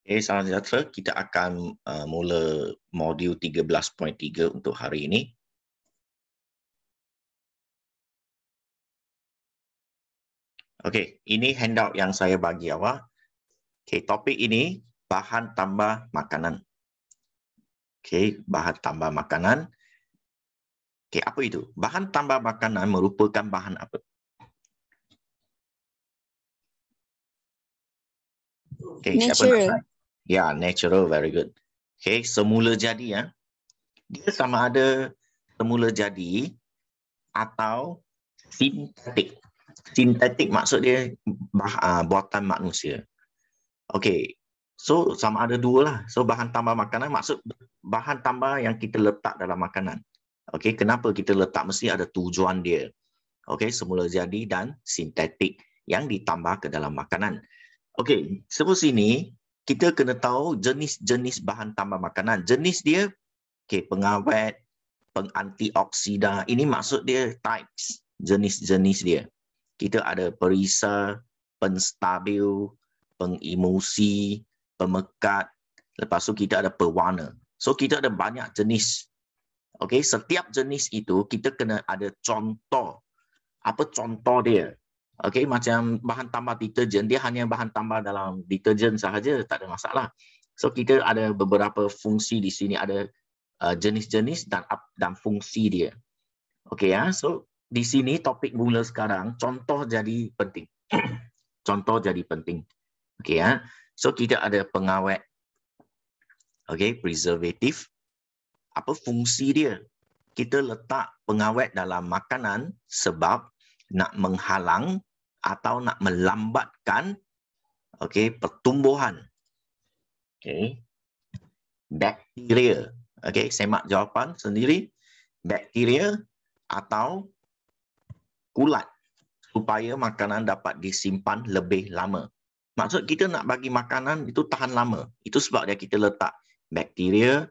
Okay, salam sejahtera. Kita akan mula modul 13.3 untuk hari ini. Okey, ini handout yang saya bagi awak. Okey, topik ini bahan tambah makanan. Okey, bahan tambah makanan. Okey, apa itu? Bahan tambah makanan merupakan bahan apa? Okey, siapa nak try? Ya, natural, very good. Okey, semula jadi ya. Dia sama ada semula jadi atau sintetik. Sintetik maksud dia buatan manusia. Okey. So sama ada dua lah. So bahan tambah makanan maksud bahan tambah yang kita letak dalam makanan. Okey, kenapa kita letak mesti ada tujuan dia. Okey, semula jadi dan sintetik yang ditambah ke dalam makanan. Okey, sebelum sini kita kena tahu jenis-jenis bahan tambah makanan. Jenis dia okey, pengawet, pengantioksida. Ini maksud dia types, jenis-jenis dia. Kita ada perisa, penstabil, pengemusi, pemekat. Lepas tu kita ada pewarna. So kita ada banyak jenis. Okey, setiap jenis itu kita kena ada contoh. Apa contoh dia? Okey, macam bahan tambah deterjen, dia hanya bahan tambah dalam deterjen sahaja, tak ada masalah. So kita ada beberapa fungsi di sini, ada jenis-jenis dan fungsi dia. Okey ya, so di sini topik mula sekarang, contoh jadi penting. Contoh jadi penting. Okey ya. So kita ada pengawet. Okey, preservatif. Apa fungsi dia? Kita letak pengawet dalam makanan sebab nak menghalang atau nak melambatkan pertumbuhan. Okey. Bakteria. Okey, semak jawapan sendiri. Bakteria atau kulat supaya makanan dapat disimpan lebih lama. Maksud kita nak bagi makanan itu tahan lama. Itu sebab dia kita letak bakteria,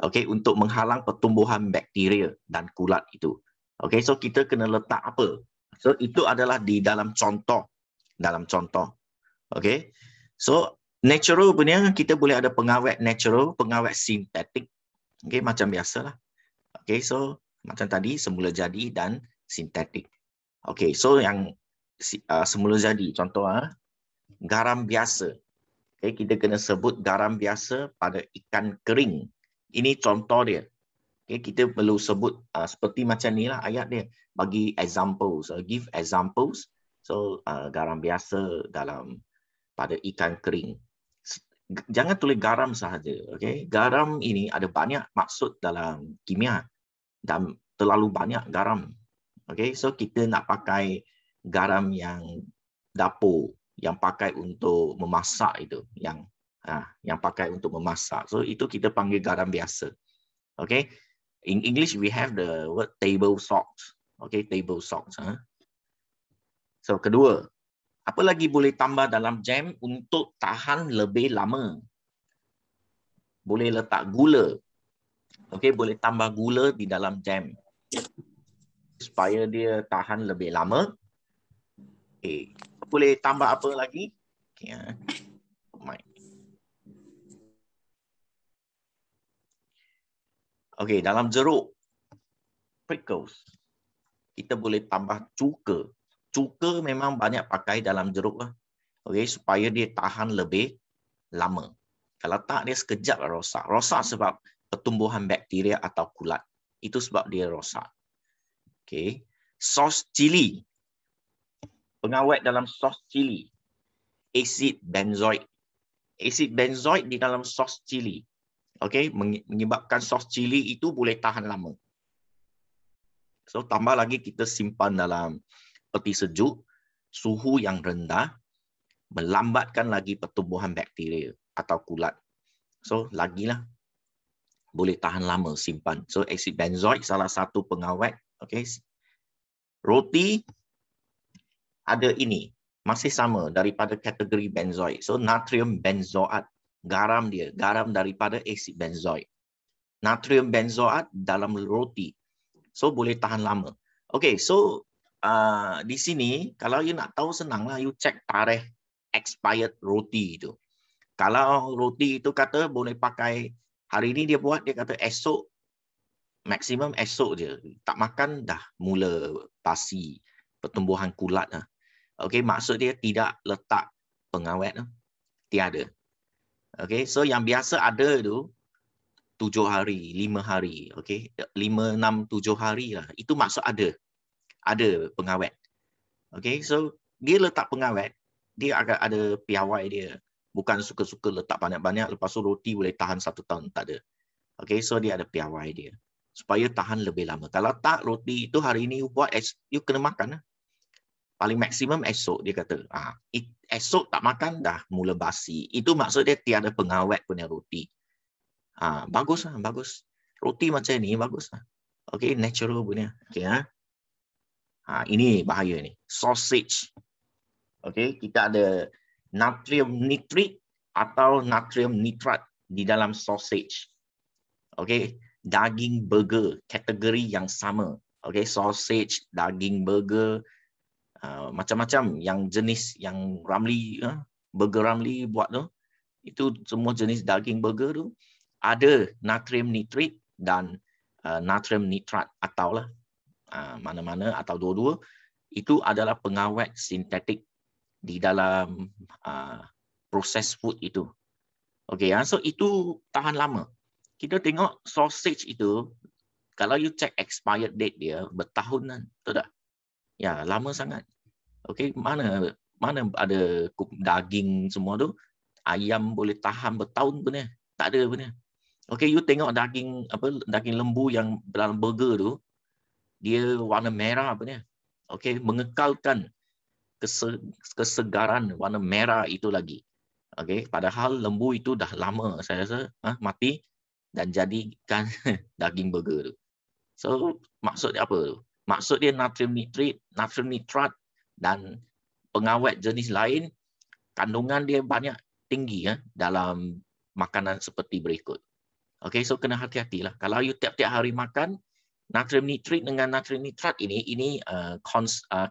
Okey, untuk menghalang pertumbuhan bakteria dan kulat itu. Okey, so kita kena letak apa? So itu adalah di dalam contoh. Dalam contoh. Okey. So natural punya kita boleh ada pengawet natural, pengawet sintetik. Okey, macam biasalah. Okey, so macam tadi semula jadi dan sintetik. Okey, so yang semula jadi contoh garam biasa. Okey, kita kena sebut garam biasa pada ikan kering. Ini contoh dia. Okey, kita perlu sebut seperti macam nilah ayat dia. Bagi examples, give examples. So garam biasa pada ikan kering. Jangan tulis garam sahaja. Okey, garam ini ada banyak maksud dalam kimia. Dan terlalu banyak garam. Okay, so kita nak pakai garam yang dapur, yang pakai untuk memasak itu, yang pakai untuk memasak. So itu kita panggil garam biasa. Okay, in English we have the word table salt. Okay, table salt. So kedua, apa lagi boleh tambah dalam jam untuk tahan lebih lama? Boleh letak gula. Okey, boleh tambah gula di dalam jam supaya dia tahan lebih lama. Okey, boleh tambah apa lagi? Okey, okey, dalam jeruk prickles kita boleh tambah cuka. Cuka memang banyak pakai dalam jeruk lah. Okey, supaya dia tahan lebih lama. Kalau tak dia sekejap rosak. Rosak sebab pertumbuhan bakteria atau kulat. Itu sebab dia rosak. Okey. Sos cili. Pengawet dalam sos cili. Asid benzoik. Asid benzoik di dalam sos cili. Okey, menyebabkan sos cili itu boleh tahan lama. So tambah lagi kita simpan dalam peti sejuk, suhu yang rendah, melambatkan lagi pertumbuhan bakteria atau kulat. So lagilah boleh tahan lama simpan. So asid benzoik salah satu pengawet. Okey. Roti ada ini, masih sama daripada kategori benzoik. So natrium benzoat, garam dia, garam daripada asid benzoik. Natrium benzoat dalam roti. So boleh tahan lama. Okey, so di sini kalau you nak tahu senanglah, you check tarikh expired roti itu. Kalau roti itu kata boleh pakai hari ini dia buat, dia kata esok, maksimum esok je. Tak makan dah mula basi, pertumbuhan kulat. Okey, maksud dia tidak letak pengawet. Tiada. Okey, so yang biasa ada tu 7 hari, 5 hari. Okey, 5, 6, 7 hari lah. Itu maksud ada pengawet. Okey, so dia letak pengawet, dia agak ada piawai dia. Bukan suka-suka letak banyak-banyak, lepas tu roti boleh tahan 1 tahun. Tak ada. Okey, so dia ada piawai dia. Supaya tahan lebih lama. Kalau tak, roti itu hari ini you buat, you kena makan. Paling maksimum esok, dia kata. Esok tak makan, dah mula basi. Itu maksud dia tiada pengawet punya roti. Bagus lah, bagus. Roti macam ni, bagus lah. Okey, natural punya. Okey, ini bahaya ni. Sausage. Okey, kita ada natrium nitrit atau natrium nitrat di dalam sausage. Okey, daging burger, kategori yang sama. Okey, sausage, daging burger, macam-macam yang jenis yang Ramly, burger Ramly buat tu, itu semua jenis daging burger tu ada natrium nitrit dan natrium nitrat, atau mana-mana atau dua-dua, itu adalah pengawet sintetik di dalam proses food itu. Okey, so itu tahan lama. Kita tengok sausage itu, kalau you check expired date dia bertahunan, betul tak? Ya, lama sangat. Okey, mana ada daging semua tu, ayam boleh tahan bertahun punya. Tak ada punya. Okey, you tengok daging lembu yang dalam burger tu, dia warna merah punya. Okey, mengekalkan kesegaran warna merah itu lagi. Okey, padahal lembu itu dah lama saya rasa mati dan jadikan daging burger tu. So, maksud dia apa tu? Maksud dia natrium nitrit, natrium nitrat dan pengawet jenis lain, kandungan dia banyak tinggi dalam makanan seperti berikut. Okey, so kena hati-hatilah. Kalau you tiap-tiap hari makan natrium nitrit dengan natrium nitrat ini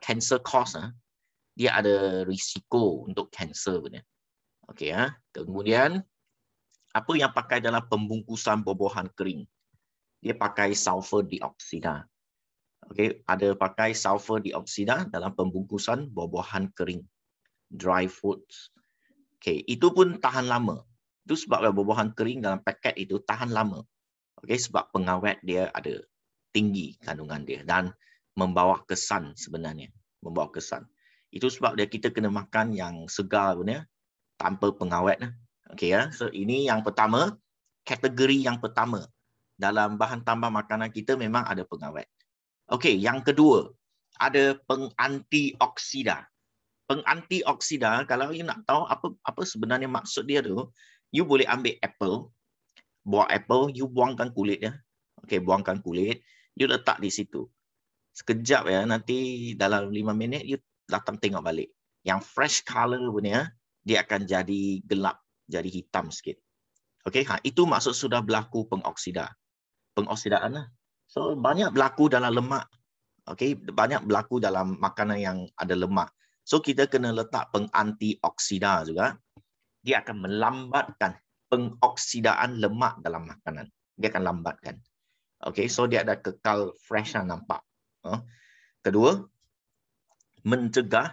cancer cause. Dia ada risiko untuk kanser punya. Okey, kemudian apa yang pakai dalam pembungkusan buah-buahan kering? Dia pakai sulfur dioksida. Okey, ada pakai sulfur dioksida dalam pembungkusan buah-buahan kering, dry foods. Okey, itu pun tahan lama. Itu sebab buah-buahan kering dalam paket itu tahan lama. Okey, sebab pengawet dia ada tinggi kandungan dia dan membawa kesan sebenarnya, membawa kesan. Itu sebab kita kena makan yang segar punya tanpa pengawet. Okey, so ini yang pertama, kategori yang pertama. Dalam bahan tambah makanan kita memang ada pengawet. Okey, yang kedua, ada pengantioksida. Pengantioksida, kalau you nak tahu apa sebenarnya maksud dia tu, you boleh ambil apple, buah apple, you buangkan kulit ya. Okey, buangkan kulit, you letak di situ. Sekejap ya, nanti dalam 5 minit you datang tengok balik. Yang fresh color punya, dia akan jadi gelap, jadi hitam sikit. Okey, itu maksud sudah berlaku pengoksidaan lah. So banyak berlaku dalam lemak. Okey, banyak berlaku dalam makanan yang ada lemak. So kita kena letak pengantioksida juga. Dia akan melambatkan pengoksidaan lemak dalam makanan. Dia akan lambatkan. Okey, so dia ada kekal fresh lah nampak. Kedua, mencegah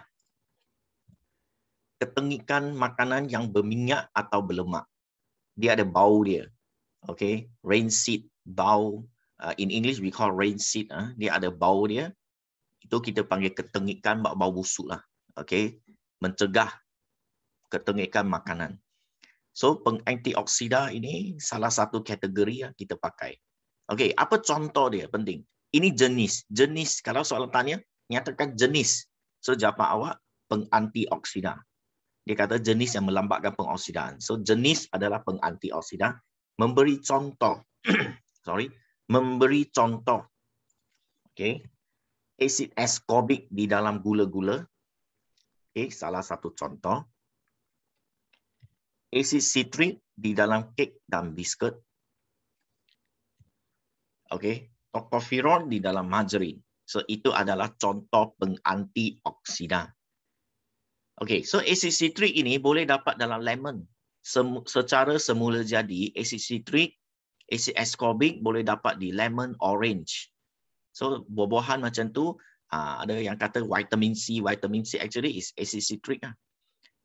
ketengikan makanan yang berminyak atau berlemak. Dia ada bau dia. Okay, rancid, bau. In English we call rancid. Dia ada bau dia. Itu kita panggil ketengikan, bau busuk lah. Okay, mencegah ketengikan makanan. So pengantioksida ini salah satu kategori yang kita pakai. Okay, apa contoh dia? Penting. Ini jenis. Kalau soalan tanya, nyatakan jenis. So jawapan awak pengantioksida. Dia kata jenis yang melambatkan pengoksidaan. So jenis adalah pengantioksida. Memberi contoh. Memberi contoh. Okay. Asid ascorbic di dalam gula-gula. Okay, salah satu contoh. Asid citrik di dalam kek dan biskut. Okay. Tocopherol di dalam margarin. So itu adalah contoh pengantioksida. Okay, so acid citric ini boleh dapat dalam lemon. Secara semula jadi, acid citric, acid ascorbic boleh dapat di lemon, orange. So buah-buahan macam tu, ada yang kata vitamin C actually is acid citric.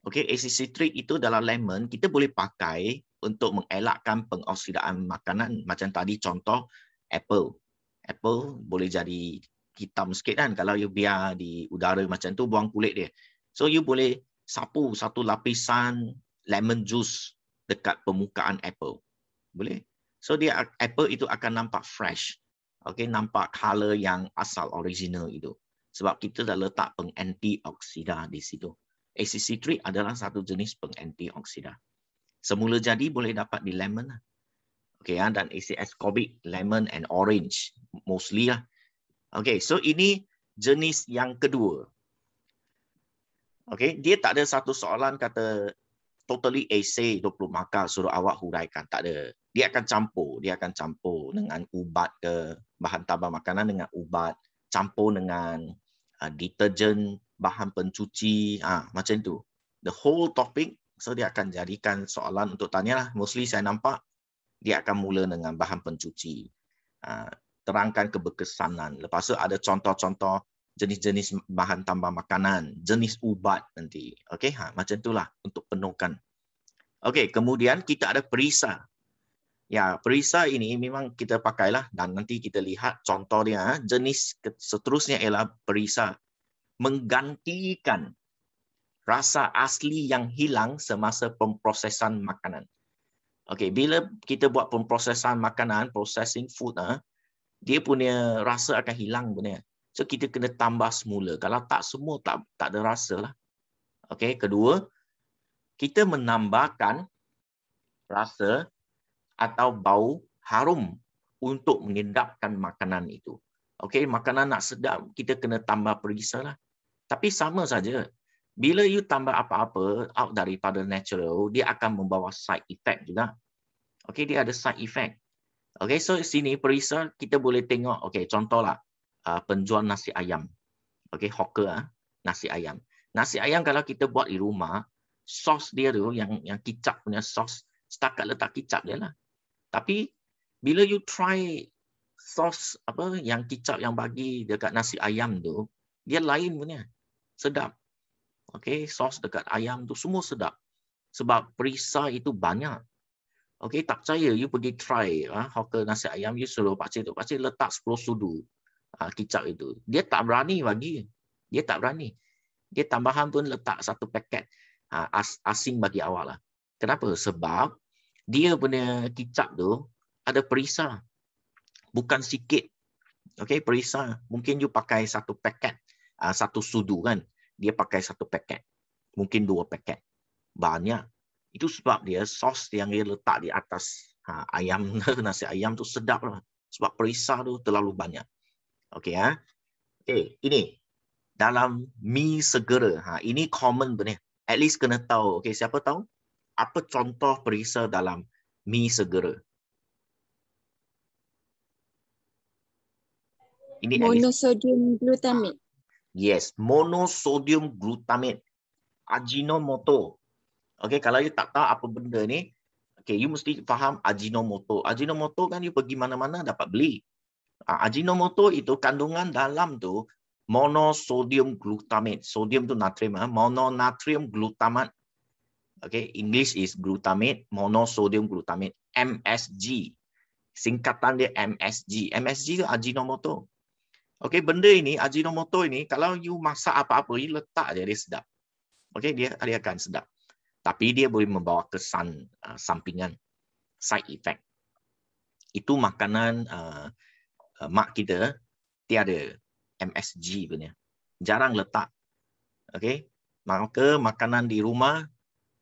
Okay, acid citric itu dalam lemon kita boleh pakai untuk mengelakkan pengoksidaan makanan. Macam tadi contoh apple. Apple boleh jadi hitam sikit kan kalau you biar di udara macam tu, buang kulit dia. So you boleh sapu satu lapisan lemon juice dekat permukaan apple. Boleh. So dia apple itu akan nampak fresh. Okay, nampak color yang asal original itu. Sebab kita dah letak pengantioksida di situ. Acid citric adalah satu jenis pengantioksida. Semula jadi boleh dapat di lemon. Okay, dan acid ascorbic, lemon and orange mostly lah. Okay, so ini jenis yang kedua. Okay, dia tak ada satu soalan kata totally acid 20 markah suruh awak huraikan. Tak ada. Dia akan campur dengan ubat ke, bahan tambah makanan dengan ubat, campur dengan deterjen, bahan pencuci, macam tu. The whole topic, so dia akan jadikan soalan untuk tanya lah. Mostly saya nampak dia akan mula dengan bahan pencuci. Terangkan keberkesanan. Lepas tu ada contoh-contoh jenis-jenis bahan tambah makanan, jenis ubat nanti. Okey, macam itulah untuk penuhkan. Okey, kemudian kita ada perisa. Ya, perisa ini memang kita pakailah dan nanti kita lihat contoh dia. Jenis seterusnya ialah perisa. Menggantikan rasa asli yang hilang semasa pemprosesan makanan. Okey, bila kita buat pemprosesan makanan, processing food, dia punya rasa akan hilang punya. So kita kena tambah semula. Kalau tak semua tak ada rasa lah. Okey, kedua, kita menambahkan rasa atau bau harum untuk menyedapkan makanan itu. Okey, makanan nak sedap, kita kena tambah perisa lah. Tapi sama saja. Bila you tambah apa-apa out daripada natural, dia akan membawa side effect juga. Okey, dia ada side effect. Okey, so sini perisa kita boleh tengok. Okey, contohlah penjual nasi ayam. Okey, hawker nasi ayam. Nasi ayam kalau kita buat di rumah, sos dia tu yang kicap punya sos, setakat letak kicap dia lah. Tapi bila you try sos apa yang kicap yang bagi dekat nasi ayam tu, dia lain punya. Sedap. Okey, sos dekat ayam tu semua sedap. Sebab perisa itu banyak. Okey, tak percaya you pergi try hawker nasi ayam, you suruh pakcik letak 10 sudu kicap itu. Dia tak berani bagi. Dia tak berani. Dia tambahan pun letak satu paket asing bagi awak lah. Kenapa? Sebab dia punya kicap tu ada perisa. Bukan sikit. Okey, perisa. Mungkin you pakai satu paket, satu sudu kan. Dia pakai satu paket. Mungkin 2 paket. Banyak. Itu sebab dia sos yang dia letak di atas ayam, nasi ayam tu sedap lah. Sebab perisa tu terlalu banyak. Okey, Okey, ini dalam mi segera. Ini common benar. At least kena tahu. Okey, siapa tahu? Apa contoh perisa dalam mi segera? Ini monosodium glutamate. Yes, monosodium glutamate. Ajinomoto. Okey, kalau you tak tahu apa benda ni, okey, you mesti faham Ajinomoto. Ajinomoto kan you pergi mana-mana dapat beli. Ajinomoto itu kandungan dalam tu monosodium glutamate. Sodium tu natrium, mononatrium glutamate. Okay, English is glutamate, monosodium glutamate, MSG. Singkatan dia MSG. MSG tu Ajinomoto. Okay, benda ini, Ajinomoto ini, kalau you masak apa-apa, you letak je, dia sedap. Okay, dia akan sedap. Tapi dia boleh membawa kesan sampingan, side effect. Itu makanan mak kita tiada MSG punya. Jarang letak. Okey. Maka makanan di rumah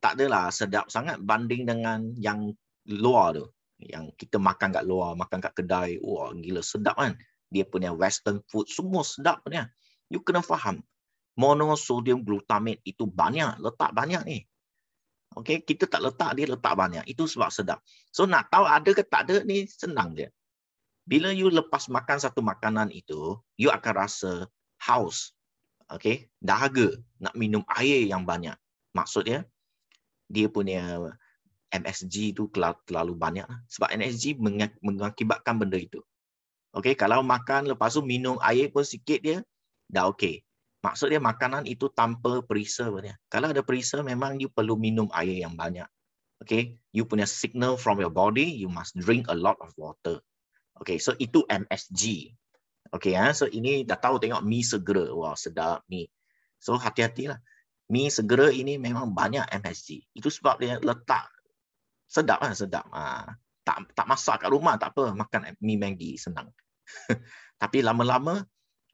tak adalah sedap sangat banding dengan yang luar tu. Yang kita makan kat luar, makan kat kedai. Wah, gila sedap kan. Dia punya western food semua sedap punya. You kena faham. Monosodium glutamate itu banyak, letak banyak ni. Okey, kita tak letak, dia letak banyak. Itu sebab sedap. So nak tahu ada ke tak ada ni senang je. Bila you lepas makan satu makanan itu, you akan rasa haus. Okey, dahaga nak minum air yang banyak. Maksudnya dia punya MSG tu terlalu banyak sebab MSG mengakibatkan benda itu. Okey, kalau makan lepas tu minum air pun sikit dia dah okey. Maksud dia makanan itu tanpa perisa punya. Kalau ada perisa memang you perlu minum air yang banyak. Okay, you punya signal from your body, you must drink a lot of water. Okay, so itu MSG. Okay, so ini dah tahu tengok mi segera. Wah, sedap mi. So hati-hatilah. Mi segera ini memang banyak MSG. Itu sebab dia letak sedap. Tak masak kat rumah tak apa, makan mi Maggi senang. Tapi lama-lama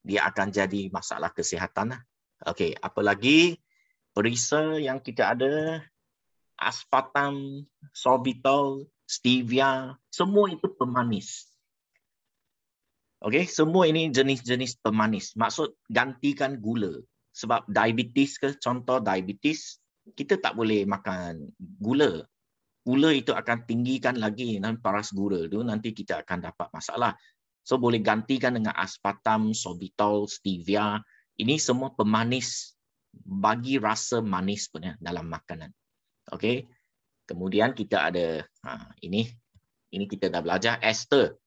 dia akan jadi masalah kesihatan. Okay, apa lagi perisa yang kita ada? Aspartam, sorbitol, stevia, semua itu pemanis. Okey, semua ini jenis-jenis pemanis. Maksud gantikan gula. Sebab diabetes ke, contoh diabetes, kita tak boleh makan gula. Gula itu akan tinggikan lagi paras gula tu, nanti kita akan dapat masalah. So boleh gantikan dengan aspartam, sorbitol, stevia. Ini semua pemanis bagi rasa manis punya dalam makanan. Okey. Kemudian kita ada ini kita dah belajar ester.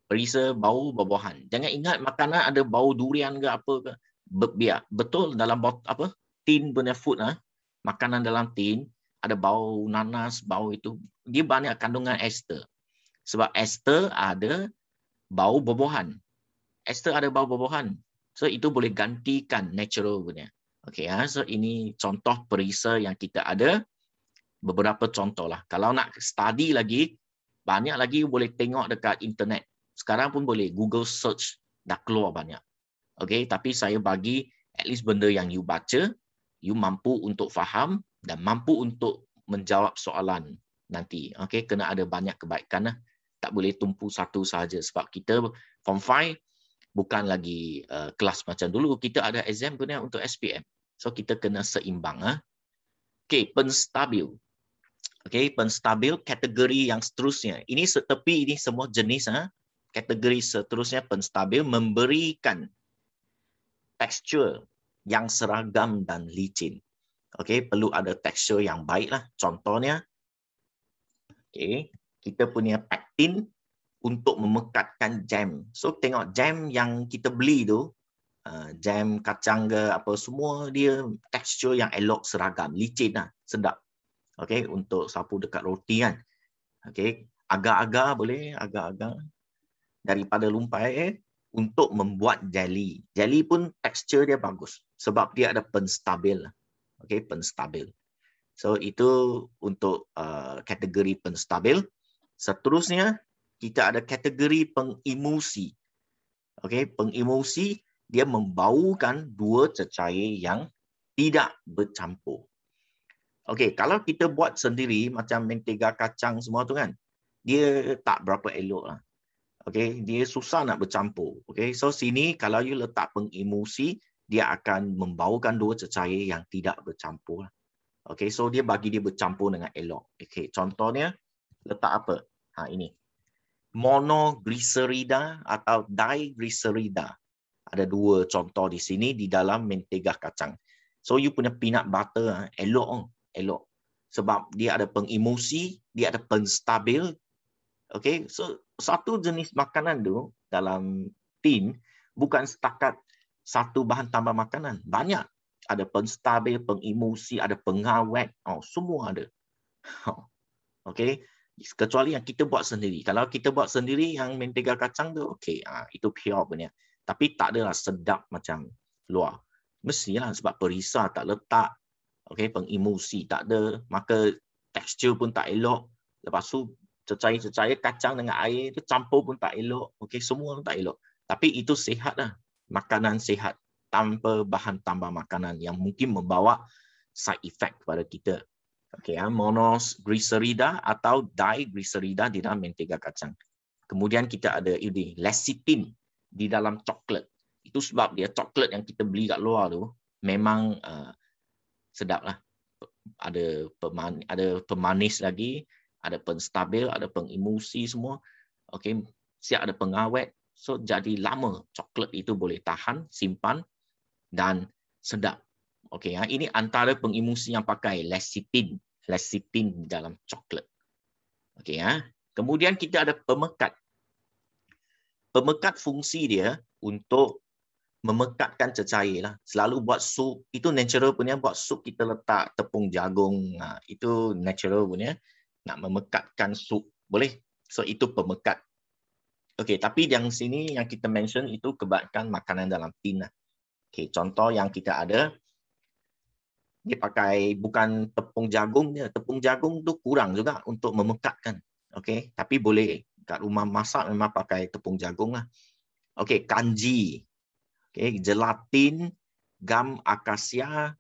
Perisa bau buah-buahan. Jangan ingat makanan ada bau durian ke apa ke. Biar betul dalam tin punya food makanan dalam tin ada bau nanas, bau itu. Dia banyak kandungan ester. Sebab ester ada bau buah-buahan. Ester ada bau buah-buahan. So itu boleh gantikan natural punya. Okey, so ini contoh perisa yang kita ada. Beberapa contoh lah. Kalau nak study lagi, banyak lagi boleh tengok dekat internet. Sekarang pun boleh Google search, dah keluar banyak. Okay, tapi saya bagi at least benda yang you baca, you mampu untuk faham dan mampu untuk menjawab soalan nanti. Okay, kena ada banyak kebaikan lah. Tak boleh tumpu satu sahaja sebab kita Form 5 bukan lagi kelas macam dulu. Kita ada exam punya untuk SPM. So kita kena seimbang. Okay, penstabil. Okay, penstabil kategori yang seterusnya. Ini tepi ini semua jenis. Kategori seterusnya penstabil memberikan tekstur yang seragam dan licin. Okay, perlu ada tekstur yang baik lah. Contohnya, okay, kita punya pektin untuk memekatkan jam. So tengok jam yang kita beli tu, jam kacang ke apa semua dia tekstur yang elok, seragam, licin lah, sedap. Okey, untuk sapu dekat roti kan. Okey, agar-agar boleh, agar-agar daripada lumpai untuk membuat jelly. Jelly pun tekstur dia bagus sebab dia ada penstabil. Okey, penstabil. So itu untuk kategori penstabil. Seterusnya kita ada kategori pengemosi. Okey, pengemosi dia membaukan dua cecair yang tidak bercampur. Okey, kalau kita buat sendiri macam mentega kacang semua tu kan, dia tak berapa elok lah. Okey, dia susah nak bercampur. Okey, so sini kalau you letak pengemosi, dia akan membaukan dua cecair yang tidak bercampur. Okey, so dia bagi dia bercampur dengan elok. Okey, contohnya letak apa? Ini. Monoglycerida atau diglycerida. Ada dua contoh di sini di dalam mentega kacang. So you punya peanut butter elok. Elok. Sebab dia ada pengemosi, dia ada penstabil. Okay, so satu jenis makanan tu dalam tin bukan setakat satu bahan tambah makanan. Banyak. Ada penstabil, pengemosi, ada pengawet. Semua ada. Okay, kecuali yang kita buat sendiri. Kalau kita buat sendiri yang mentega kacang tu, okay, itu pure punya. Tapi tak adalah sedap macam luar. Mestilah sebab perisa tak letak. Okay, pengemosi tak ada, maka tekstur pun tak elok. Lepas tu cecair-cecair kacang dengan air tu campur pun tak elok. Okay, semua tak elok. Tapi itu sihat lah. Makanan sihat tanpa bahan tambah makanan yang mungkin membawa side effect kepada kita. Okay, monoglycerida atau diglycerida di dalam mentega kacang. Kemudian kita ada ini, lecithin di dalam coklat. Itu sebab dia coklat yang kita beli kat luar tu memang sedap lah. Ada pemanis lagi, ada penstabil, ada pengemosi semua. Okay, siap ada pengawet. So jadi lama coklat itu boleh tahan, simpan dan sedap. Okey, ini antara pengemusi yang pakai lecithin dalam coklat. Okey, kemudian kita ada pemekat. Pemekat fungsi dia untuk memekatkan cecair lah. Selalu buat sup, itu natural punya. Buat sup kita letak tepung jagung, itu natural punya. Nak memekatkan sup, boleh. So itu pemekat. Okey, tapi yang sini yang kita mention itu kebanyakan makanan dalam tin lah. Okey, contoh yang kita ada, dia pakai bukan tepung jagung dia. Tepung jagung tu kurang juga untuk memekatkan. Okey, tapi boleh. Kat rumah masak memang pakai tepung jagung lah. Okey, kanji. Okey, gelatin, gam akasia,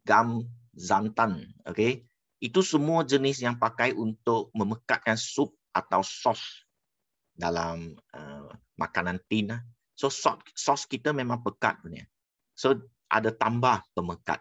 gam zantan. Okey, itu semua jenis yang pakai untuk memekatkan sup atau sos dalam makanan tin lah. So sos kita memang pekat punya. So ada tambah pemekat.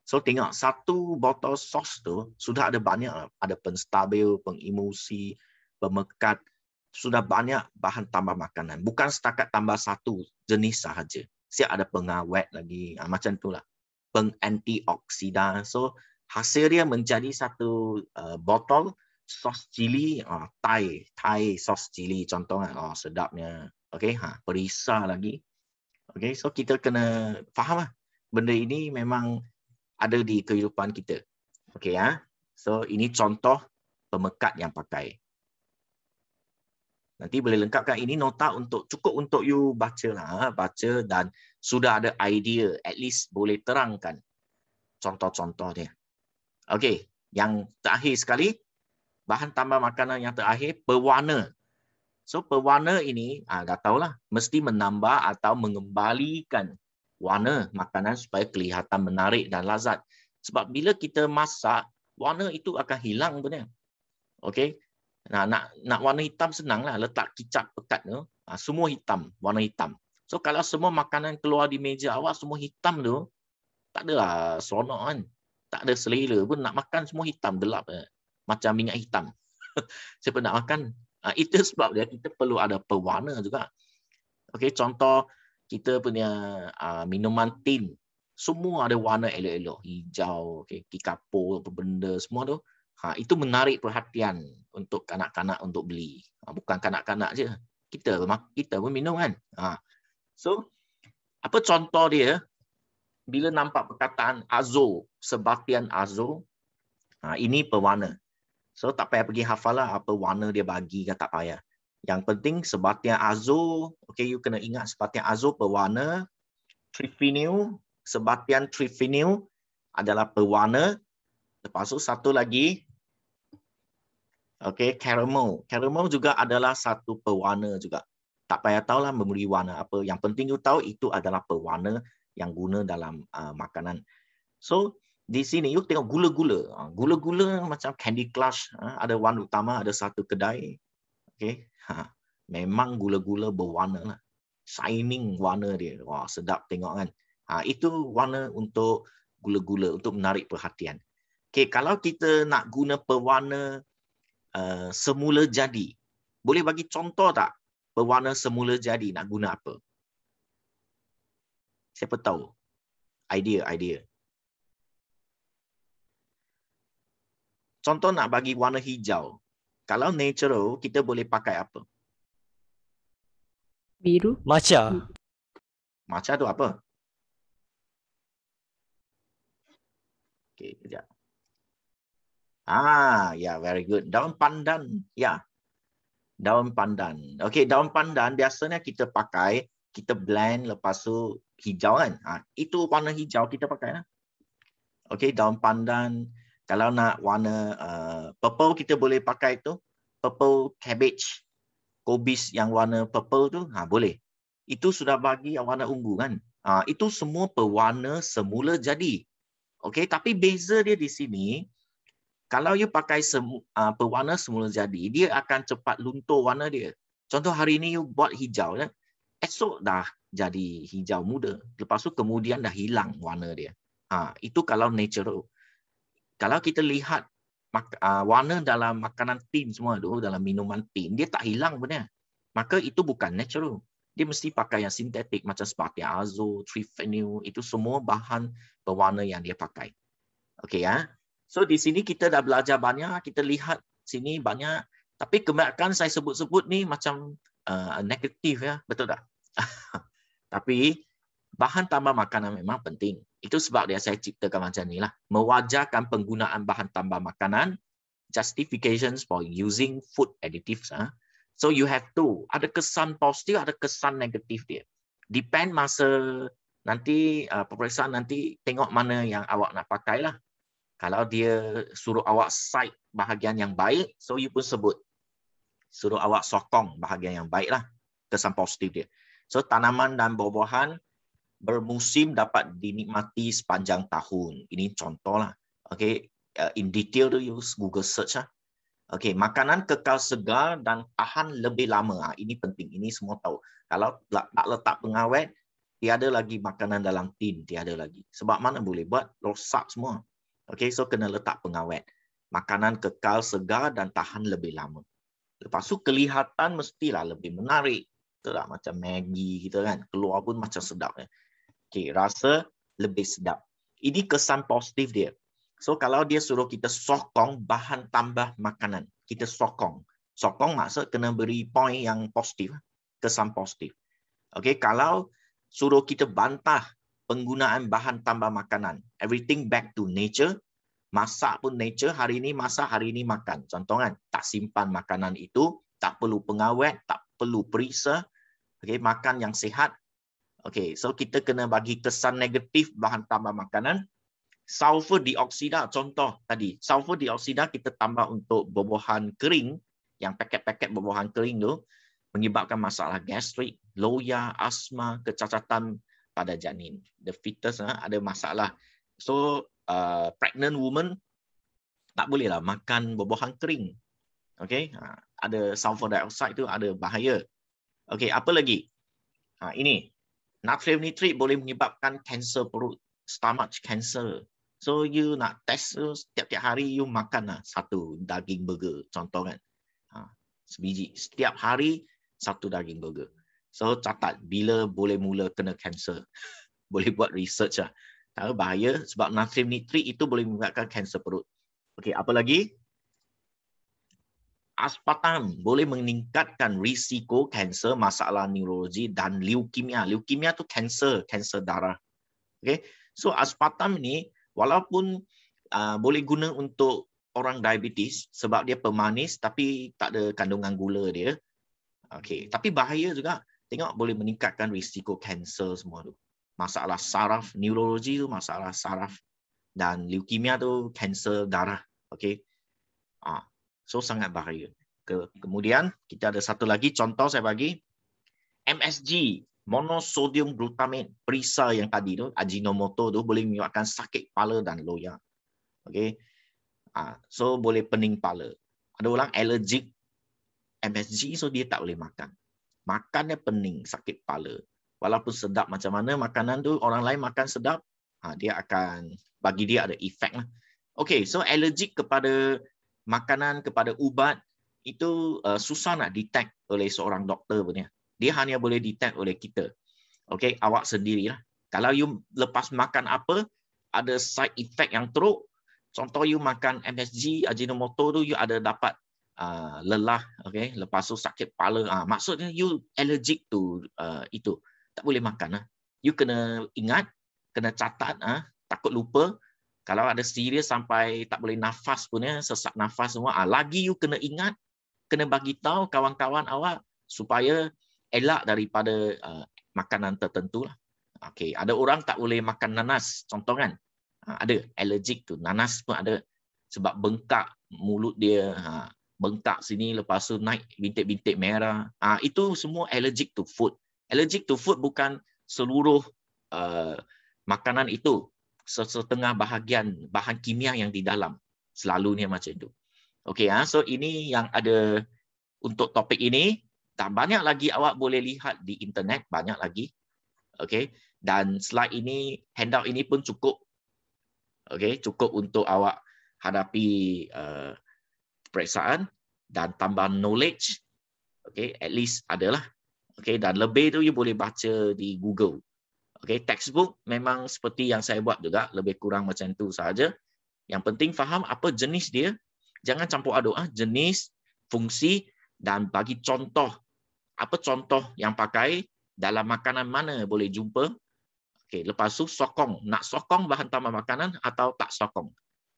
So tengok satu botol sos tu sudah ada banyak, ada penstabil, pengemusi, pemekat, sudah banyak bahan tambah makanan. Bukan setakat tambah satu jenis sahaja. Siap ada pengawet lagi, macam itulah. Pengantioksidan. So hasil dia menjadi satu botol sos cili, Thai sos cili contohnya. Sedapnya. Okey, perisa lagi. Okey, so kita kena faham lah. Benda ini memang ada di kehidupan kita. Okey, so ini contoh pemekat yang pakai. Nanti boleh lengkapkan ini nota cukup untuk you baca lah, baca dan sudah ada idea, at least boleh terangkan contoh-contoh dia. Okey, yang terakhir sekali, bahan tambah makanan yang terakhir, pewarna. So pewarna ini, dah tahulah, mesti menambah atau mengembalikan warna makanan supaya kelihatan menarik dan lazat. Sebab bila kita masak, warna itu akan hilang sebenarnya. Okey. Nak warna hitam senanglah, letak kicap pekat tu, semua hitam, warna hitam. So kalau semua makanan keluar di meja awak semua hitam tu, tak adalah seronok kan. Tak ada selera pun, nak makan semua hitam gelap macam minyak hitam. Siapa nak makan? Itu sebab dia kita perlu ada pewarna juga. Okey, contoh kita punya minuman tin, semua ada warna elok-elok, hijau, kikapo, apa benda semua tu. Itu menarik perhatian untuk kanak-kanak untuk beli. Bukan kanak-kanak je. Kita pun minum kan. So, apa contoh dia? Bila nampak perkataan azo, sebatian azo, ini pewarna. So, tak payah pergi hafal lah apa warna dia bagi ke, tak payah. Yang penting sebatian azo, you kena ingat sebatian azo pewarna. Triphenyl, sebatian triphenyl adalah pewarna. Lepas tu satu lagi, caramel. Caramel juga adalah satu pewarna juga. Tak payah tahulah memberi warna apa. Yang penting you tahu itu adalah pewarna yang guna dalam makanan. So, di sini you tengok gula-gula. Gula-gula macam Candy Crush. Ada warna utama, ada satu kedai. Memang gula-gula berwarna lah. Shining warna dia. Wah, sedap tengok kan. Itu warna untuk gula-gula, untuk menarik perhatian. Kalau kita nak guna pewarna semula jadi, boleh bagi contoh tak? Pewarna semula jadi nak guna apa? Siapa tahu? Idea. Contoh nak bagi warna hijau. Kalau natural, kita boleh pakai apa? Biru. Matcha. Matcha tu apa? Kejap. Ya, very good. Daun pandan. Ya. Daun pandan. Daun pandan biasanya kita pakai, kita blend lepas tu hijau kan. Itu warna hijau kita pakai. Daun pandan. Kalau nak warna purple, kita boleh pakai tu. Purple cabbage. Kobis yang warna purple tu, boleh. Itu sudah bagi warna ungu kan. Itu semua pewarna semula jadi. Tapi beza dia di sini, kalau you pakai pewarna semula jadi, dia akan cepat luntur warna dia. Contoh hari ini you buat hijau, esok dah jadi hijau muda. Lepas tu kemudian dah hilang warna dia. Itu kalau natural. Kalau kita lihat warna dalam makanan tin semua tu, dalam minuman tin, dia tak hilang benar. Maka itu bukan natural. dia mesti pakai yang sintetik macam seperti azo, triphenyl, itu semua bahan berwarna yang dia pakai. Okey ya. So di sini kita dah belajar banyak, kita lihat sini banyak, tapi kebanyakan saya sebut-sebut ni macam negatif ya, betul tak? Tapi bahan tambah makanan memang penting. Itu sebab dia saya ciptakan macam ni lah. Mewajarkan penggunaan bahan tambah makanan, justifications for using food additives. So you have to, ada kesan positif, ada kesan negatif dia. Depend masa nanti peperiksaan nanti tengok mana yang awak nak pakai lah. Kalau dia suruh awak cite bahagian yang baik, so you pun sebut. Suruh awak sokong bahagian yang baik lah. Kesan positif dia. So tanaman dan buah-buahan bermusim dapat dinikmati sepanjang tahun. Ini contoh lah. Okay. In detail tu use Google search lah. Okay. Makanan kekal segar dan tahan lebih lama. Ini penting. Ini semua tahu. Kalau tak letak pengawet, tiada lagi makanan dalam tin. Tiada lagi. Sebab mana boleh buat? Rosak semua. Okay. So kena letak pengawet. Makanan kekal segar dan tahan lebih lama. Lepas tu kelihatan mestilah lebih menarik. Betul tak? Macam Maggi kita kan. Keluar pun macam sedap. Okay, rasa lebih sedap. Ini kesan positif dia. So kalau dia suruh kita sokong bahan tambah makanan. Kita sokong. Sokong maksud kena beri point yang positif. Kesan positif. Okay, kalau suruh kita bantah penggunaan bahan tambah makanan. Everything back to nature. Masak pun nature, hari ini masak, hari ini makan. Contoh kan, tak simpan makanan itu, tak perlu pengawet, tak perlu perisa. Okay, makan yang sihat. Okay, so kita kena bagi kesan negatif bahan tambah makanan. Sulfur dioksida, contoh tadi. Sulfur dioksida kita tambah untuk buah-buahan kering, yang paket-paket buah-buahan kering tu, menyebabkan masalah gastrik, loya, asma, kecacatan pada janin. The fetus ada masalah. So, pregnant woman tak bolehlah makan buah-buahan kering. Okay, ada sulfur dioxide tu ada bahaya. Okay, apa lagi? Ini natrium nitrit boleh menyebabkan kanser perut, stomach cancer. So you nak test setiap hari you makan satu daging burger, contoh kan. Sebiji setiap hari satu daging burger. So catat bila boleh mula kena kanser. Boleh buat research lah. Tahu bahaya sebab natrium nitrit itu boleh menyebabkan kanser perut. Okey, apa lagi? Aspartam boleh meningkatkan risiko kanser, masalah neurologi dan leukemia. Leukemia tu kanser darah. Okey. So aspartam ni walaupun boleh guna untuk orang diabetes sebab dia pemanis tapi tak ada kandungan gula dia. Okey, tapi bahaya juga. Tengok boleh meningkatkan risiko kanser semua tu. Masalah saraf, neurologi tu masalah saraf dan leukemia tu kanser darah. Okey. So sangat bahaya. Kemudian kita ada satu lagi contoh saya bagi. MSG, monosodium glutamate, perisa yang tadi tu, Ajinomoto tu boleh menyebabkan sakit kepala dan loya. Okey. So boleh pening kepala. Ada orang allergic MSG so dia tak boleh makan. Makannya pening, sakit kepala. Walaupun sedap macam mana makanan tu, orang lain makan sedap, dia akan bagi dia ada efek lah. Okey, so allergic kepada makanan, kepada ubat itu susah nak detect oleh seorang doktor punya. Dia hanya boleh detect oleh kita. Okey, awak sendirilah. Kalau you lepas makan apa, ada side effect yang teruk. Contoh you makan MSG, Ajinomoto tu you ada dapat lelah, okey, lepas tu sakit kepala. Maksudnya you allergic to itu. Tak boleh makan lah. You kena ingat, kena catat, takut lupa. Kalau ada serius sampai tak boleh nafas pun sesak nafas semua, lagi you kena ingat, kena bagi tahu kawan-kawan awak supaya elak daripada makanan tertentu lah. Okey, ada orang tak boleh makan nanas, contoh kan. Ada allergic tu, nanas pun ada sebab bengkak mulut dia, bengkak sini lepas tu naik bintik-bintik merah. Itu semua allergic to food. Allergic to food bukan seluruh makanan itu. Setengah bahagian bahan kimia yang di dalam. Selalunya macam itu. Okey, so ini yang ada untuk topik ini. Dan banyak lagi awak boleh lihat di internet. Banyak lagi. Okey. Dan slide ini, handout ini pun cukup. Okey, cukup untuk awak hadapi peperiksaan dan tambah knowledge. Okay, at least adalah. Okey, dan lebih tu you boleh baca di Google. Okey, textbook memang seperti yang saya buat juga, lebih kurang macam tu saja. Yang penting faham apa jenis dia. Jangan campur aduk jenis, fungsi dan bagi contoh. Apa contoh yang pakai dalam makanan mana boleh jumpa. Okey, lepas tu sokong. Nak sokong bahan tambah makanan atau tak sokong.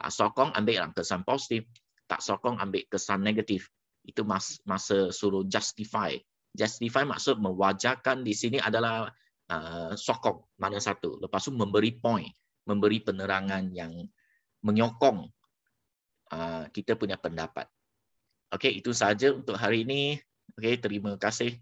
Sokong ambil kesan positif, tak sokong ambil kesan negatif. Itu masa suruh justify. Justify maksud mewajarkan di sini adalah sokong mana satu. Lepas tu memberi point, memberi penerangan yang menyokong kita punya pendapat. Okey, itu sahaja untuk hari ini. Okey, terima kasih.